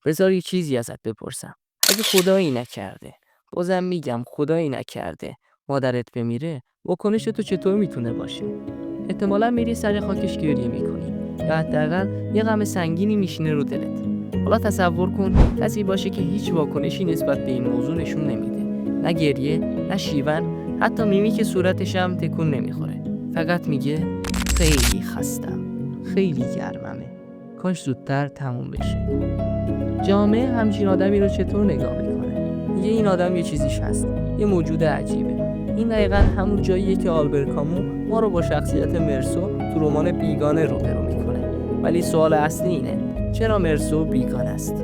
بذار یه چیزی ازت بپرسم. اگه خدایی نکرده، بازم میگم خدایی نکرده، مادرت بمیره، واکنش تو چطور میتونه باشه؟ احتمالاً میری سر خاکش گریه میکنی یا حداقل یه غم سنگینی میشینه رو دلت. حالا تصور کن کسی باشه که هیچ واکنشی نسبت به این موضوع نشون نمیده. نه گریه، نه شیون، حتی میمیک صورتش هم تکون نمیخوره. فقط میگه خیلی خستم، خیلی گرممه، کاش زودتر تموم بشه. جامعه همچین آدمی رو چطور نگاه میکنه؟ میگه این آدم یه چیزیش هست، یه موجود عجیبه. این دقیقاً همون جاییه که آلبر کامو ما رو با شخصیت مرسو تو رمان بیگانه روبرو میکنه. ولی سوال اصلی اینه، چرا مرسو بیگانه است؟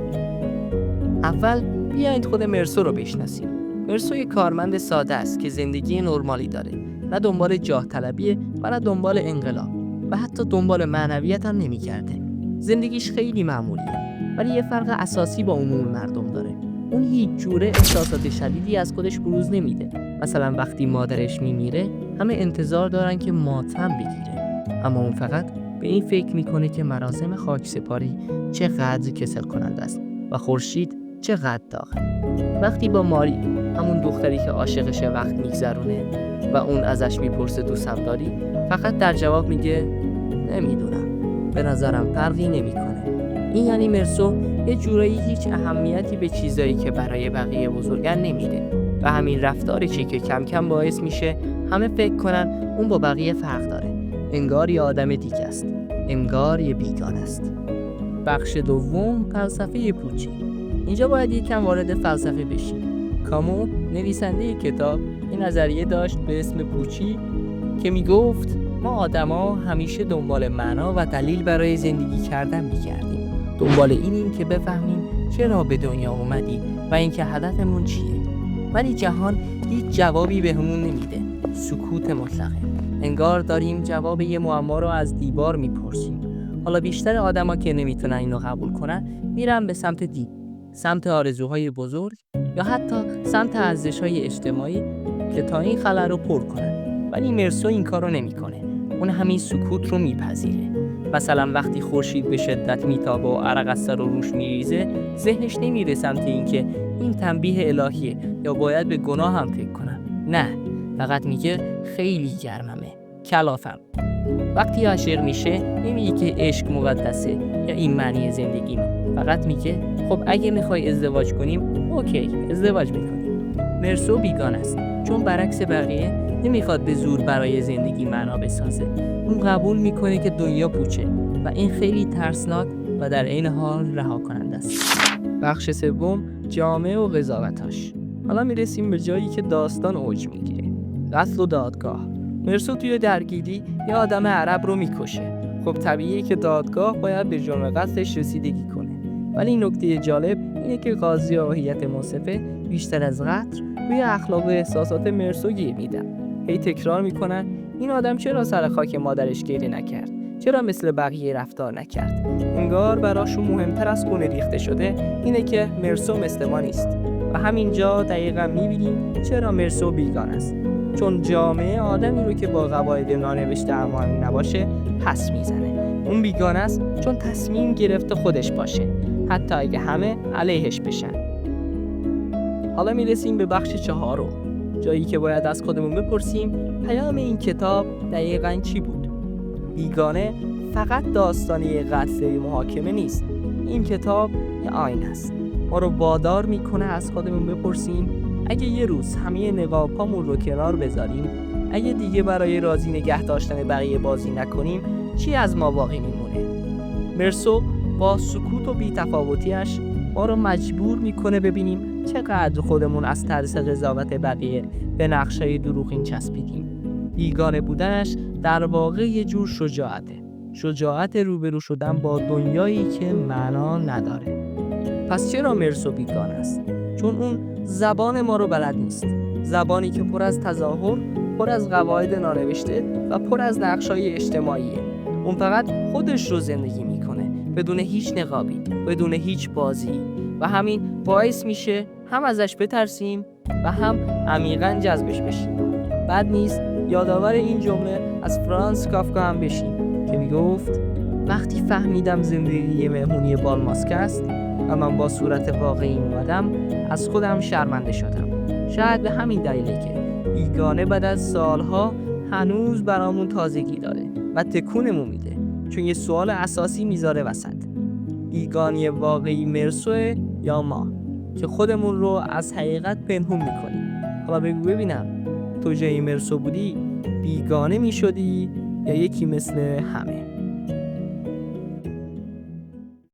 اول بیایید خود مرسو رو بشناسیم. مرسو یک کارمند ساده است که زندگی نرمالی داره. نه دنبال جاه طلبیه و نه دنبال انقلاب و حتی دنبال معنویت هم نمی‌گرده. زندگیش خیلی معمولیه، ولی یه فرق اساسی با عموم مردم داره. اون هیچ جوره احساسات شدیدی از خودش بروز نمیده. مثلا وقتی مادرش میمیره، همه انتظار دارن که ماتم بگیره، اما اون فقط به این فکر میکنه که مراسم خاکسپاری چقدر کسل کننده است و خورشید چقدر داغه. وقتی با ماری، همون دختری که عاشقشه، وقت میگذرونه و اون ازش میپرسه دوستم داری، فقط در جواب میگه نمیدونم، به نظرم فرقی نمیکنه. این یعنی مرسو یه جورایی هیچ اهمیتی به چیزایی که برای بقیه بزرگن نمیده و همین رفتارشه که کم کم باعث میشه همه فکر کنن اون با بقیه فرق داره. انگار یه آدم دیگه است، انگار یه بیگانه است. بخش دوم، فلسفه پوچی. اینجا باید یکم وارد فلسفه بشیم. کامو، نویسنده کتاب، این نظریه داشت به اسم پوچی که میگفت ما آدما همیشه دنبال معنا و دلیل برای زندگی کردن میگردیم. دنبال اینیم که بفهمیم چرا به دنیا اومدیم و اینکه هدفمون چیه. ولی جهان هیچ جوابی بهمون نمیده. سکوت مطلقه. انگار داریم جواب یه معما رو از دیوار میپرسیم. حالا بیشتر آدما که نمیتونن اینو قبول کنن میرن به سمت دین، سمت آرزوهای بزرگ یا حتی سمت ارزش‌های اجتماعی که تا این خلا رو پر کنن. ولی مرسو این کارو نمیکنه. اون همین سکوت رو میپذیره. مثلا وقتی خورشید به شدت میتابه و عرق از سر و روش میریزه، ذهنش نمیره سمت اینکه این تنبیه الهیه یا باید به گناه هم فکر کنم. نه، فقط میگه خیلی گرممه، کلافم. وقتی عاشق میشه نمیگه که عشق مقدسه یا این معنی زندگیمه. فقط میگه خب اگه میخوای ازدواج کنیم، اوکی، ازدواج میکنیم. مرسو بیگانه است، چون برعکس بقیه نمیخواد به زور برای زندگی معنا بسازه. اون قبول میکنه که دنیا پوچه و این خیلی ترسناک و در عین حال رها کننده است. بخش سوم، جامعه و قضاوتاش. حالا میرسیم به جایی که داستان اوج میگیره. قتل و دادگاه. مرسو توی درگیری یه آدم عرب رو میکشه. خب طبیعیه که دادگاه باید به جرم قتلش رسیدگی کنه. ولی نکته جالب اینه که قاضی و هیئت منصفه بیشتر از قتل روی اخلاق و احساسات مرسو گیر میدن. هی تکرار میکنن این آدم چرا سر خاک مادرش گریه نکرد؟ چرا مثل بقیه رفتار نکرد؟ انگار براشون مهمتر از خون ریخته شده اینه که مرسو مثل ما نیست. و همینجا دقیقاً میبینیم چرا مرسو بیگانه است. چون جامعه آدمی رو که با قواعد نانوشته امان نباشه پس میزنه. اون بیگانه است چون تصمیم گرفته خودش باشه، حتی اگه همه علیهش بشن. حالا میرسیم به بخش چهارم، جایی که باید از خودمون بپرسیم پیام این کتاب دقیقاً چی بود؟ بیگانه فقط داستانی قتل محاکمه نیست. این کتاب یه آینه است. ما رو وادار میکنه از خودمون بپرسیم اگه یه روز همه نقاب‌هامون رو کنار بذاریم، اگه دیگه برای راضی نگه داشتن بقیه بازی نکنیم، چی از ما باقی میمونه؟ مرسو با سکوت و بی‌تفاوتی‌اش ما رو مجبور میکنه ببینیم چقدر خودمون از ترس قضاوت بقیه به نقشه‌ی دروغین چسبیدیم. بیگانه بودنش در واقع یه جور شجاعته. شجاعت روبرو شدن با دنیایی که معنا نداره. پس چرا مرسو بیگانه است؟ چون اون زبان ما رو بلد نیست. زبانی که پر از تظاهر، پر از قواعد نانوشته و پر از نقش‌های اجتماعیه. اون فقط خودش رو زندگی میکنه، بدون هیچ نقابی، بدون هیچ بازی، و همین باعث میشه هم ازش بترسیم و هم عمیقاً جذبش بشیم. بد نیست یادآور این جمله از فرانس کافکا هم بشیم که میگفت وقتی فهمیدم زندگی مهمونی بالماسک است، و من با صورت واقعی اومدم از خودم شرمنده شدم. شاید به همین دلیله که بیگانه بعد از سالها هنوز برامون تازگی داره و تکونمون میده، چون یه سوال اساسی میذاره وسط: بیگانی واقعی مرسوه یا ما که خودمون رو از حقیقت پنهون میکنیم؟ حالا بگو ببینم، تو جای مرسو بودی بیگانه میشدی یا یکی مثل همه؟